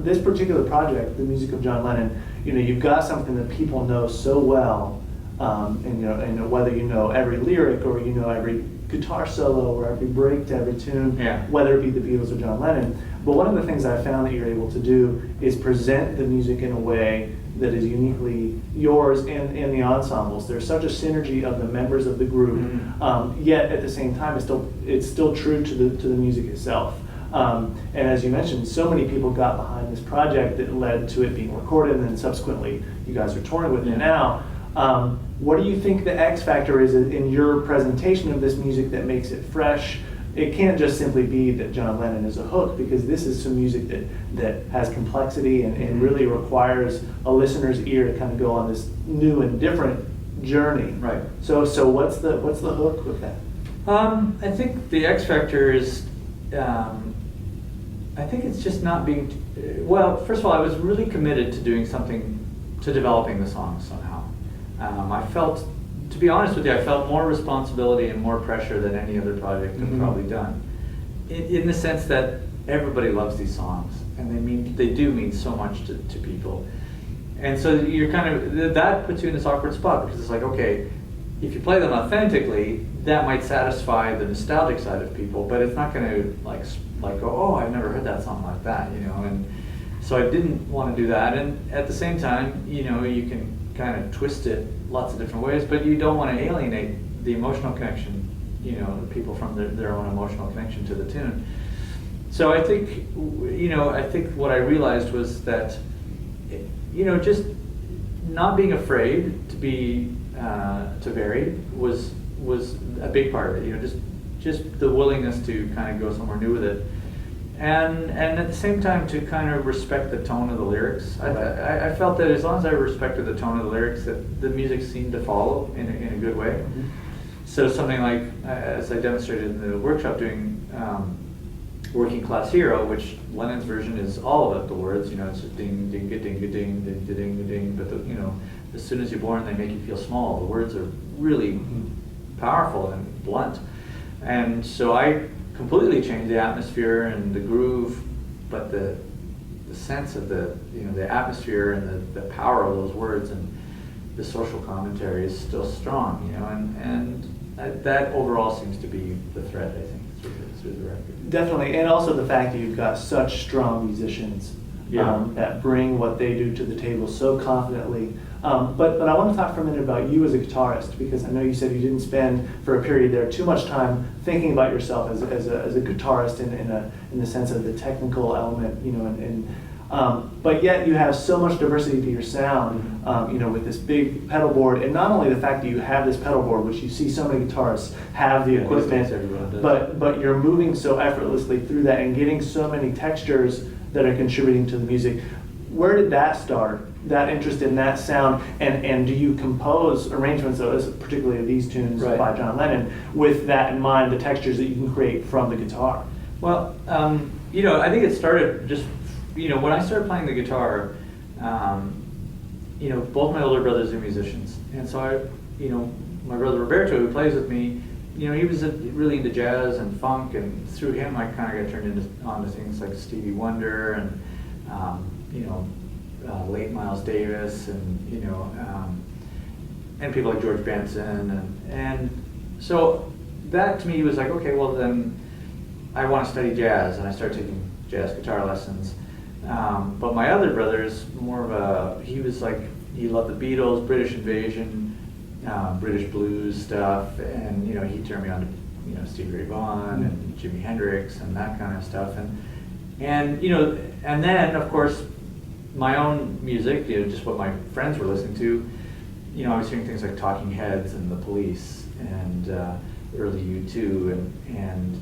This particular project, the music of John Lennon, you've got something that people know so well, and whether you know every lyric or you know every guitar solo or every break to every tune, whether it be the Beatles or John Lennon. But one of the things I found that you're able to do is present the music in a way that is uniquely yours and the ensembles. There's such a synergy of the members of the group, yet at the same time it's still true to the music itself. And as you mentioned, so many people got behind this project that led to it being recorded, and then subsequently you guys are touring with it now. What do you think the X factor is in your presentation of this music that makes it fresh? It can't just simply be that John Lennon is a hook, because this is some music that has complexity and really requires a listener's ear to kind of go on this new and different journey. Right. So what's the hook with that? I think the X factor is, I think it's just not being, well, first of all, I was really committed to doing something, to developing the songs somehow. I felt, to be honest with you, I felt more responsibility and more pressure than any other project I've probably done. In the sense that everybody loves these songs, and they do mean so much to people. And so you're kind of, that puts you in this awkward spot, because it's like, okay, if you play them authentically, that might satisfy the nostalgic side of people, but it's not going to like go, oh, I've never heard that song like that, and so I didn't want to do that. And at the same time, you can kind of twist it lots of different ways, but you don't want to alienate the emotional connection, the people from their own emotional connection to the tune. So I think, I think what I realized was that, just not being afraid to be, to vary was a big part of it, just the willingness to kind of go somewhere new with it. And at the same time to kind of respect the tone of the lyrics. I felt that as long as I respected the tone of the lyrics, that the music seemed to follow in a good way. So something like, as I demonstrated in the workshop doing Working Class Hero, which Lennon's version is all about the words, it's just ding, ding, ding, ding, ding, ding, ding, ding, but as soon as you're born, they make you feel small. The words are really powerful and blunt. And so I completely changed the atmosphere and the groove, but the sense of the atmosphere and the power of those words and the social commentary is still strong, and that overall seems to be the thread, I think, through the record. Definitely, and also the fact that you've got such strong musicians that bring what they do to the table so confidently. But I want to talk for a minute about you as a guitarist, because I know you said you didn't spend for a period there too much time thinking about yourself as a guitarist in the sense of the technical element, but yet you have so much diversity to your sound, with this big pedal board, and not only the fact that you have this pedal board, which you see so many guitarists have the equipment, but you're moving so effortlessly through that and getting so many textures that are contributing to the music. Where did that start? That interest in that sound, and do you compose arrangements, particularly of these tunes by John Lennon, with that in mind, the textures that you can create from the guitar? Well, I think it started just, when I started playing the guitar, both my older brothers are musicians, and so my brother Roberto, who plays with me, he was really into jazz and funk, and through him I kind of got turned onto things like Stevie Wonder and late Miles Davis, and people like George Benson, and so that to me was like, okay, well then I want to study jazz, and I started taking jazz guitar lessons. But my other brother is more of he loved the Beatles, British Invasion, British blues stuff, and he turned me on to Stevie Ray Vaughan and Jimi Hendrix and that kind of stuff, and then of course my own music, just what my friends were listening to. I was hearing things like Talking Heads and The Police and early U2 and